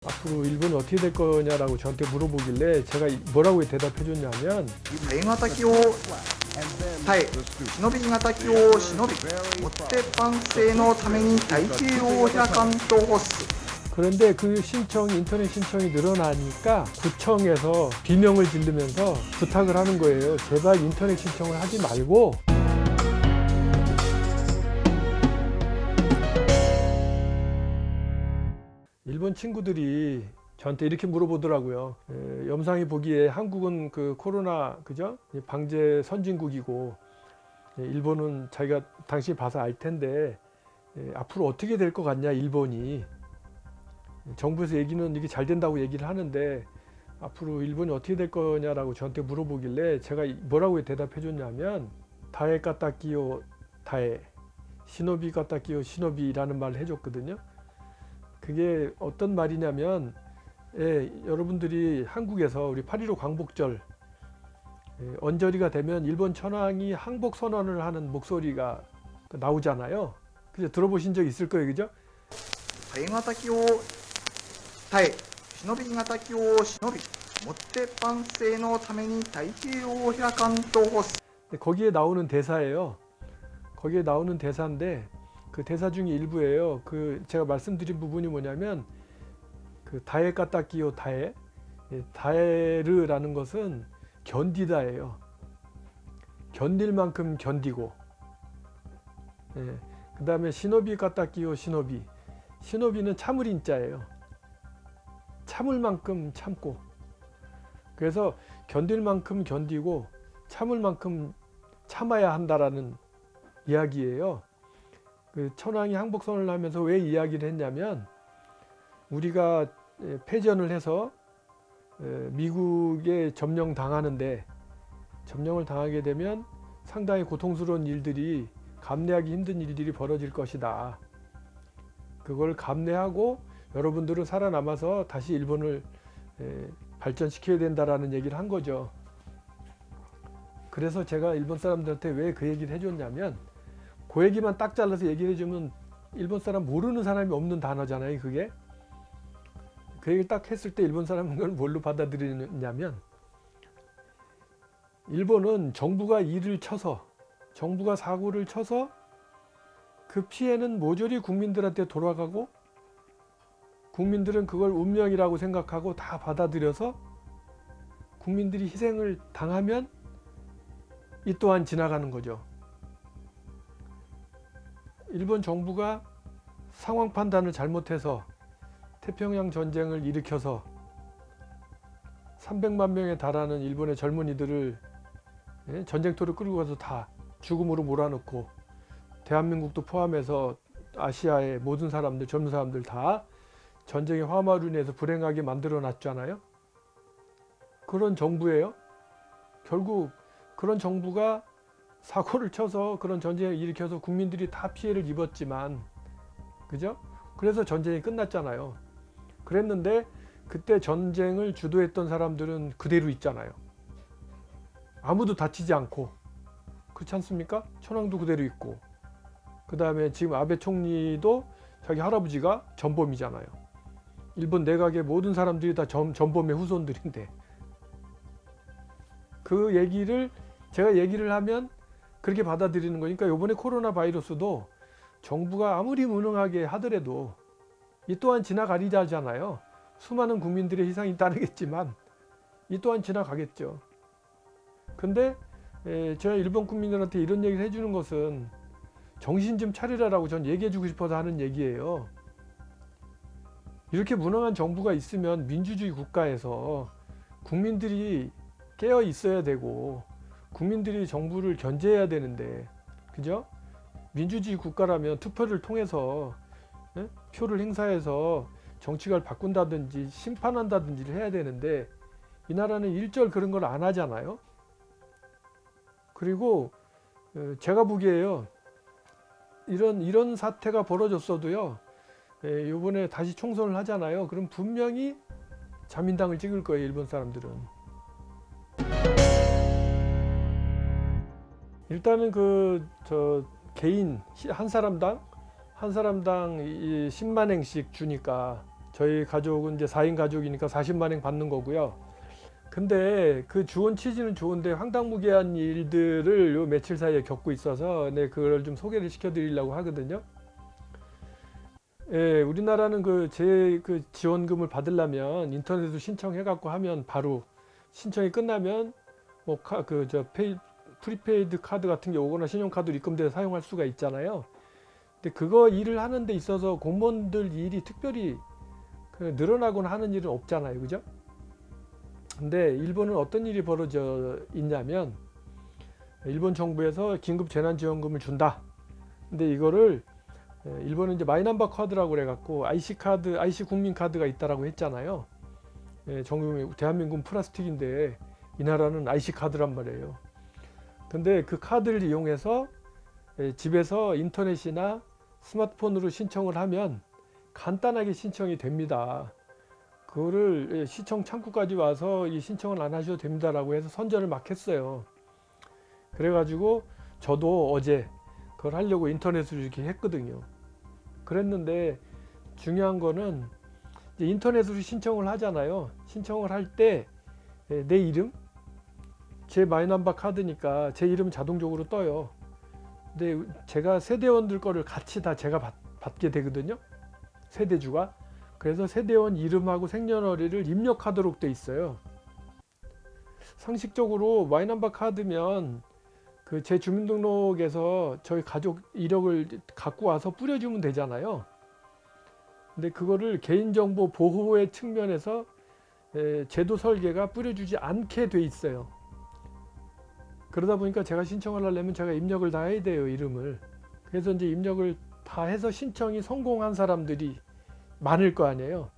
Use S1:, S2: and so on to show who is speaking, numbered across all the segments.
S1: 앞으로 일본이 어떻게 될 거냐라고 저한테 물어보길래 제가 뭐라고 대답해 줬냐면
S2: 大型機を耐え忍び型機を忍びもって万世のために太平洋を開かんと欲す
S1: 그런데 그 인터넷 신청이 늘어나니까 구청에서 비명을 지르면서 부탁을 하는 거예요. 제발 인터넷 신청을 하지 말고 일본 친구들이 저한테 이렇게 물어보더라고요. 염상이 보기에 한국은 그 코로나 그죠? 방제 선진국이고 일본은 자기가 당신이 봐서 알 텐데 앞으로 어떻게 될 것 같냐 일본이. 정부에서 얘기는 이게 잘 된다고 얘기를 하는데 앞으로 일본이 어떻게 될 거냐라고 저한테 물어보길래 제가 뭐라고 대답해 줬냐면 다에 까따끼요 다에 시노비 까따끼요 시노비라는 말을 해줬거든요. 그게 어떤 말이냐면 여러분들이 한국에서 우리 8.15 광복절 언저리가 되면 일본 천황이 항복 선언을 하는 목소리가 나오잖아요. 그죠? 들어보신 적 있을 거예요, 그죠?
S2: 大型機を耐え忍び型機を忍びもって万世のために太平洋を開かんと欲す
S1: 거기에 나오는 대사예요. 거기에 나오는 대사인데 그 대사 중에 일부예요. 그 제가 말씀드린 부분이 뭐냐면 그 다에 까따끼요 다에 다에르라는 것은 견디다예요. 견딜 만큼 견디고 그 다음에 시노비 까따끼요 시노비 시노비는 참을 인자예요. 참을 만큼 참고 그래서 견딜 만큼 견디고 참을 만큼 참아야 한다라는 이야기예요. 그 천황이 항복선언을 하면서 왜 이야기를 했냐면 우리가 패전을 해서 미국에 점령을 당하게 되면 상당히 고통스러운 일들이 감내하기 힘든 일들이 벌어질 것이다. 그걸 감내하고 여러분들은 살아남아서 다시 일본을 발전시켜야 된다라는 얘기를 한 거죠. 그래서 제가 일본 사람들한테 왜 그 얘기를 해줬냐면 그 얘기만 딱 잘라서 얘기를 해주면 일본 사람 모르는 사람이 없는 단어잖아요. 그게 그 얘기를 딱 했을 때 일본 사람은 그걸 뭘로 받아들이냐면 일본은 정부가 정부가 사고를 쳐서 그 피해는 모조리 국민들한테 돌아가고 국민들은 그걸 운명이라고 생각하고 다 받아들여서 국민들이 희생을 당하면 이 또한 지나가는 거죠. 일본 정부가 상황 판단을 잘못해서 태평양 전쟁을 일으켜서 300만 명에 달하는 일본의 젊은이들을 전쟁터로 끌고 가서 다 죽음으로 몰아넣고 대한민국도 포함해서 아시아의 모든 사람들, 젊은 사람들 다 전쟁의 화마로 인해서 불행하게 만들어 놨잖아요. 그런 정부예요. 결국 그런 정부가 사고를 쳐서 그런 전쟁을 일으켜서 국민들이 다 피해를 입었지만 그죠? 그래서 전쟁이 끝났잖아요. 그랬는데 그때 전쟁을 주도했던 사람들은 그대로 있잖아요. 아무도 다치지 않고 그렇지 않습니까? 천황도 그대로 있고 그 다음에 지금 아베 총리도 자기 할아버지가 전범이잖아요. 일본 내각의 모든 사람들이 다 전범의 후손들인데 그 얘기를 제가 얘기를 하면 그렇게 받아들이는 거니까 이번에 코로나 바이러스도 정부가 아무리 무능하게 하더라도 이 또한 지나가리자잖아요. 수많은 국민들의 희생이 따르겠지만 이 또한 지나가겠죠. 근데 제가 일본 국민들한테 이런 얘기를 해주는 것은 정신 좀 차리라라고 전 얘기해주고 싶어서 하는 얘기예요. 이렇게 무능한 정부가 있으면 민주주의 국가에서 국민들이 깨어 있어야 되고 국민들이 정부를 견제해야 되는데 그죠? 민주주의 국가라면 투표를 통해서 표를 행사해서 정치가를 바꾼다든지 심판한다든지를 해야 되는데 이 나라는 일절 그런 걸 안 하잖아요. 그리고 제가 보기에요. 이런 사태가 벌어졌어도요. 이번에 다시 총선을 하잖아요. 그럼 분명히 자민당을 찍을 거예요. 일본 사람들은. 일단은 개인 한 사람당 10만 엔씩 주니까 저희 가족은 이제 4인 가족이니까 40만엔 받는 거고요. 근데 그 주원 취지는 좋은데 황당무계한 일들을 요 며칠 사이에 겪고 있어서 그걸 좀 소개를 시켜드리려고 하거든요. 예, 우리나라는 그 지원금을 받으려면 인터넷으로 신청해갖고 하면 바로 신청이 끝나면 뭐 프리페이드 카드 같은 게 오거나 신용카드로 입금돼서 사용할 수가 있잖아요. 근데 그거 일을 하는 데 있어서 공무원들 일이 특별히 늘어나거나 하는 일은 없잖아요. 그죠? 근데 일본은 어떤 일이 벌어져 있냐면 일본 정부에서 긴급 재난지원금을 준다. 근데 이거를 일본은 이제 마이넘버 카드라고 그래갖고 IC 카드, IC 국민 카드가 있다라고 했잖아요. 대한민국은 플라스틱인데 이 나라는 IC 카드란 말이에요. 근데 그 카드를 이용해서 집에서 인터넷이나 스마트폰으로 신청을 하면 간단하게 신청이 됩니다. 그거를 시청 창구까지 와서 이 신청을 안 하셔도 됩니다라고 해서 선전을 막 했어요. 그래가지고 저도 어제 그걸 하려고 인터넷으로 이렇게 했거든요. 그랬는데 중요한 거는 이제 인터넷으로 신청을 하잖아요. 신청을 할 때 내 이름, 제 마이넘버 카드니까 제 이름은 자동적으로 떠요. 근데 제가 세대원들 거를 같이 다 제가 받게 되거든요. 세대주가. 그래서 세대원 이름하고 생년월일을 입력하도록 돼 있어요. 상식적으로 마이넘버 카드면 제 주민등록에서 저희 가족 이력을 갖고 와서 뿌려주면 되잖아요. 근데 그거를 개인정보 보호의 측면에서 제도 설계가 뿌려주지 않게 돼 있어요. 그러다 보니까 제가 신청을 하려면 제가 입력을 다 해야 돼요, 이름을. 그래서 이제 입력을 다 해서 신청이 성공한 사람들이 많을 거 아니에요.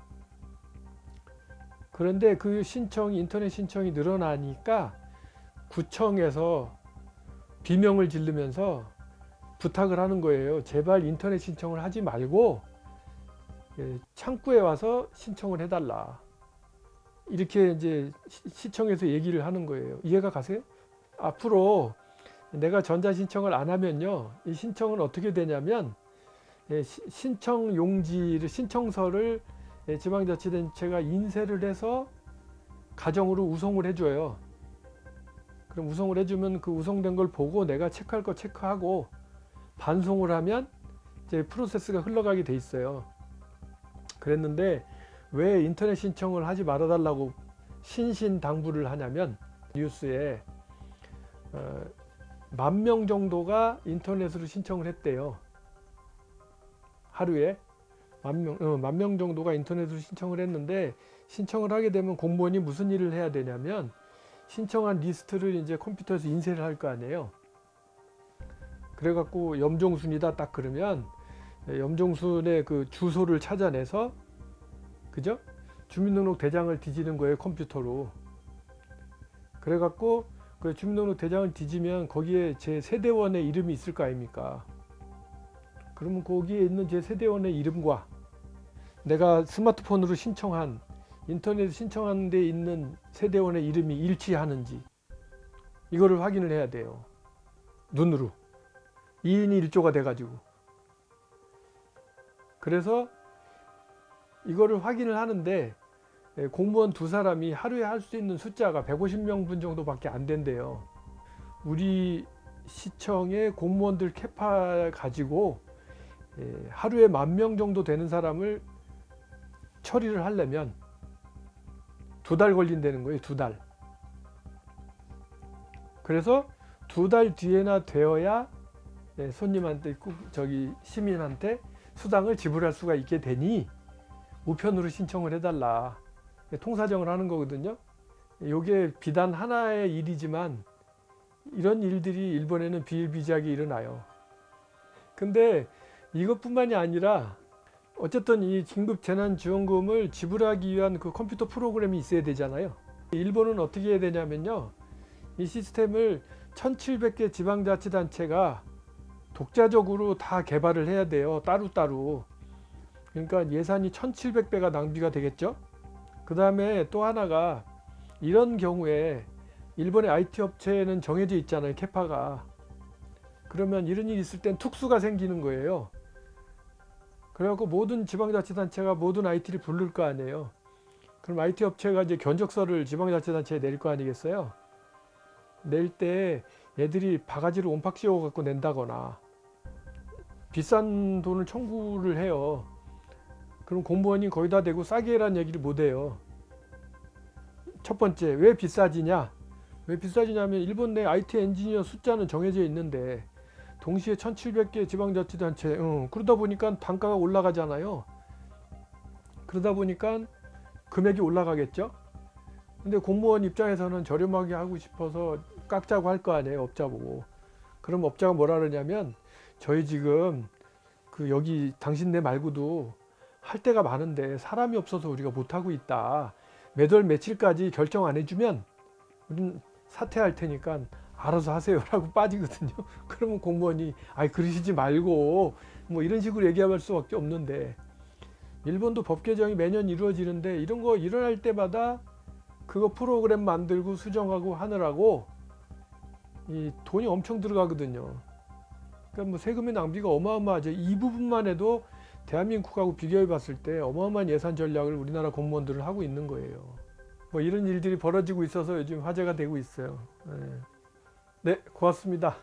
S1: 그런데 그 신청이, 인터넷 신청이 늘어나니까 구청에서 비명을 지르면서 부탁을 하는 거예요. 제발 인터넷 신청을 하지 말고 창구에 와서 신청을 해달라. 이렇게 이제 시청에서 얘기를 하는 거예요. 이해가 가세요? 앞으로 내가 전자신청을 안 하면요, 이 신청은 어떻게 되냐면 신청 용지를, 신청서를 지방자치단체가 인쇄를 해서 가정으로 우송을 해줘요. 그럼 우송을 해주면 그 우송된 걸 보고 내가 체크할 거 체크하고 반송을 하면 이제 프로세스가 흘러가게 돼 있어요. 그랬는데 왜 인터넷 신청을 하지 말아달라고 신신당부를 하냐면, 뉴스에 10,000명 정도가 인터넷으로 신청을 했대요. 하루에 10,000명 정도가 인터넷으로 신청을 했는데, 신청을 하게 되면 공무원이 무슨 일을 해야 되냐면 신청한 리스트를 이제 컴퓨터에서 인쇄를 할 거 아니에요. 그래갖고 염종순이다 딱 그러면 염종순의 그 주소를 찾아내서, 그죠? 주민등록 대장을 뒤지는 거예요, 컴퓨터로. 그래갖고 그 주민등록 대장을 뒤지면 거기에 제 세대원의 이름이 있을 거 아닙니까? 그러면 거기에 있는 제 세대원의 이름과 내가 스마트폰으로 신청한, 인터넷 신청한 데 있는 세대원의 이름이 일치하는지 이거를 확인을 해야 돼요. 눈으로. 2인이 1조가 돼가지고. 그래서 이거를 확인을 하는데 공무원 2사람이 하루에 할 수 있는 숫자가 150명분 정도밖에 안 된대요. 우리 시청의 공무원들 캐파 가지고 하루에 10,000명 정도 되는 사람을 처리를 하려면 2달 걸린다는 거예요. 2달. 그래서 2달 뒤에나 되어야 손님한테, 시민한테 수당을 지불할 수가 있게 되니 우편으로 신청을 해달라. 통사정을 하는 거거든요. 이게 비단 하나의 일이지만 이런 일들이 일본에는 비일비재하게 일어나요. 근데 이것뿐만이 아니라 어쨌든 이 긴급 재난지원금을 지불하기 위한 그 컴퓨터 프로그램이 있어야 되잖아요. 일본은 어떻게 해야 되냐면요, 이 시스템을 1,700개 지방자치단체가 독자적으로 다 개발을 해야 돼요. 따로따로. 그러니까 예산이 1,700배가 낭비가 되겠죠. 그 다음에 또 하나가, 이런 경우에 일본의 IT 업체는 정해져 있잖아요, 캐파가. 그러면 이런 일이 있을 땐 특수가 생기는 거예요. 그래갖고 모든 지방자치단체가 모든 IT를 부를 거 아니에요. 그럼 IT 업체가 이제 견적서를 지방자치단체에 낼 거 아니겠어요? 낼 때 얘들이 바가지를 온팍 씌워 갖고 낸다거나 비싼 돈을 청구를 해요. 그럼 공무원이 거기다 대고 싸게 해라는 얘기를 못 해요. 첫 번째, 왜 비싸지냐? 왜 비싸지냐면 일본 내 IT 엔지니어 숫자는 정해져 있는데 동시에 1700개 지방자치단체, 그러다 보니까 단가가 올라가잖아요. 그러다 보니까 금액이 올라가겠죠. 근데 공무원 입장에서는 저렴하게 하고 싶어서 깎자고 할 거 아니에요, 업자 보고. 그럼 업자가 뭐라 그러냐면 저희 지금 그 여기 당신네 말고도 할 데가 많은데 사람이 없어서 우리가 못하고 있다. 몇 월 며칠까지 결정 안 해주면 우리는 사퇴할 테니까 알아서 하세요라고 빠지거든요. 그러면 공무원이 아이 그러시지 말고 뭐 이런 식으로 얘기할 수밖에 없는데, 일본도 법 개정이 매년 이루어지는데 이런 거 일어날 때마다 그거 프로그램 만들고 수정하고 하느라고 이 돈이 엄청 들어가거든요. 그러니까 뭐 세금의 낭비가 어마어마하죠. 이 부분만 해도 대한민국하고 비교해 봤을 때 어마어마한 예산 전략을 우리나라 공무원들은 하고 있는 거예요. 뭐 이런 일들이 벌어지고 있어서 요즘 화제가 되고 있어요. 네, 고맙습니다.